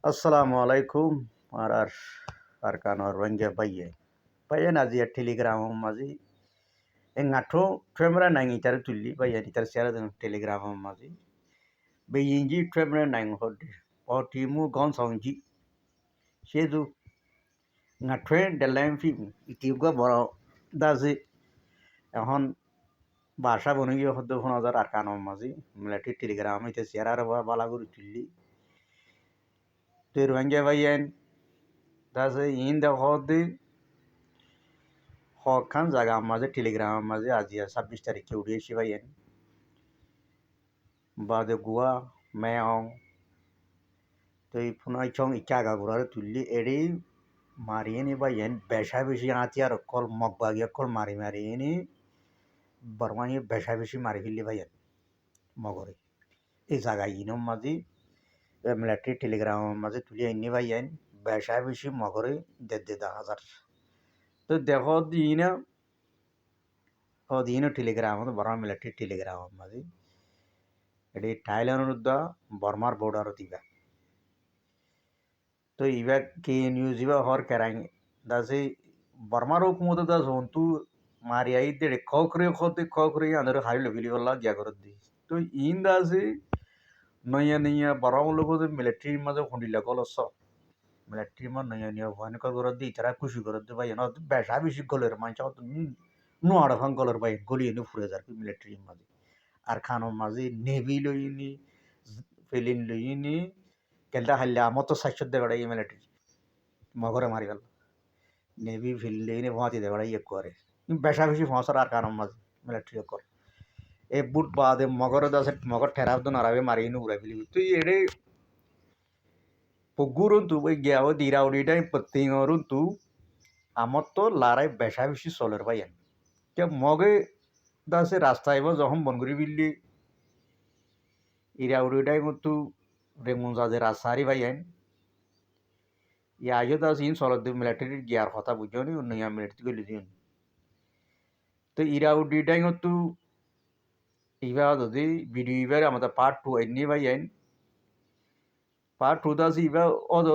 আসসালামু আলাইকুম arkan orwenge baye nazi telegram mazi engato tremra nangi tar tulli baye tar sera telegram mazi beyinji tremra nang hodi otimu gon songji shedu ngatre delam fi itiuga boro dazi এখন বাসা বনে গিয়ে হদ্দ phone হাজার আর কানম মাঝি মিলাটি Telegram হইতে chair বালাগুড়ি তুললি তোর ভাঙ্গে ভাইয়েন দাসে in দেখো দি হকান জায়গা মাঝে টেলিগ্রাম মাঝে আজিয়া 26 তারিখে উড়িয়েছি ভাইয়েন বাদে গুয়া মেয়ং তুই ফোনাই চং ইচ্ছা গুড়ারে তুললি এড়ি মারিয়ে নি ভাইয়েন বেশা বেশি আঁতি আর কল মগবাগিয়া কল মারিয়ে নি বর্মানি বেশা বেশি মারি ফেললি ভাইয়েন মগরে এই জায়গা ইনম মাঝি মিলিটারি টেলিগ্রাম মাঝে তুলি আইনি ভাইয়েন বেশা বেশি মগরে 10,000 তো দেখো দিন টেলিগ্রাম বর্মা মিলিটারি টেলিগ্রাম মাঝে এটি থাইল্যান্ড বর্মার বর্ডার দিবা তো ইবা কি নিউজ ইবা হর কেরাং দাসে বর্মার হুকুমত দাস হন্তু মারিয়াই দেড়ে খকরে আন্দর হাই লবিলি বল্লা গিয়া করে দি তো ইন দাসে নয়া বরং লোক মিলিটারি মাঝে খুঁডিলা কলস মিলিটারি মা নয়া ভয়ঙ্কর করে দি তারা খুশি করে দি ভাই বেশা বেশি গলের মানুষ নোয়াড় ভাঙ গলের ভাই গলিয়ে নি ফুরে যার মিলিটারি মাঝে আর খানো মাঝে নেভি লইনি ফেলিন লইনি কেলটা হারলে আমার তো স্বাস্থ্য দেবেড়াই মিলিটারি মগরে মারি গেল নেভি ফেলিন লইনি ভাঁতি দেবেড়াই করে বেশা বেশি ফসর আর কারণ মাঝে মিলিটারি কর এ বুট বাদে মগর দাসে মগর ঠেরাব তো নারাবে মারি নি উড়াই ফেলি তুই এড়ে পগুরুন তু ওই গিয়া দিরা উড়িটাই পত্তিঙরুন তু আমার তো লারাই বেশা বেশি চলের ভাইয়েন কে মগে দাসে রাস্তায় যখন বনগুড়ি বিল্লি ইরা উড়িটাই মতো রেমুন যাদের রাস্তারি ভাইয়েন আগে দাস ইন চলত মিলিটারি গিয়ার কথা বুঝো নি নয়া মিলিটারি গলি দিন তো ইরা উড়িটাই মতো ইবা যদি ভিডিও ইবার আমাদের পার্ট 2 আইনি ভাইয়েন পার্ট 2 দাস ইবা অদ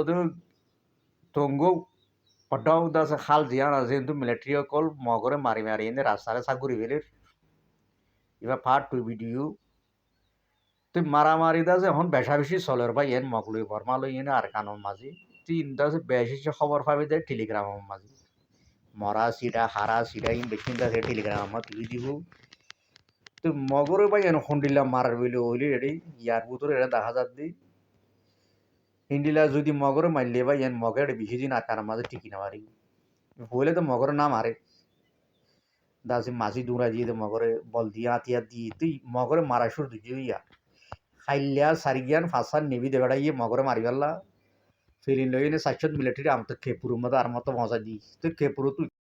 তঙ্গো পটাও দাস খাল জিয়ান আছে কিন্তু মিলিটারি কল মগরে মারি এনে রাস্তারে সাগুরি বেলের এবার পার্ট 2 ভিডিও তুই মারামারি দাস এখন বেশা বেশি চলের ভাই এন মগলই বর্মা লই এনে আর কানোর মাঝি তুই দাস বেশি খবর পাবি দে টেলিগ্রামের মাঝি মরা সিটা হারা সিটা ইন বেশি দাস টেলিগ্রাম আমার তুই দিব তুই মগরে ভাই এন হন্ডিলা মারার বলে হইলি রেডি ইয়ার ভিতরে এটা দেখা যাত দি হিন্দিলা যদি মগরে মারলে ভাই এন মগের বেশি দিন আর কারোর মাঝে টিকি না মারি হইলে তো মগরে না মারে দাসি মাছি দৌড়া দিয়ে মগরে বল দিয়ে আতিয়া দিয়ে তুই মগরে মারা শুরু দিচ্ছি ইয়া খাইলিয়া সারিগিয়ান ফাঁসান নেবি দেবেড়া ইয়ে মগরে মারি ফেললা ফিরিন লইনে 700 মিলিটারি আমার তো খেপুর মতো আর মতো মজা দিই তুই খেপুরো তুই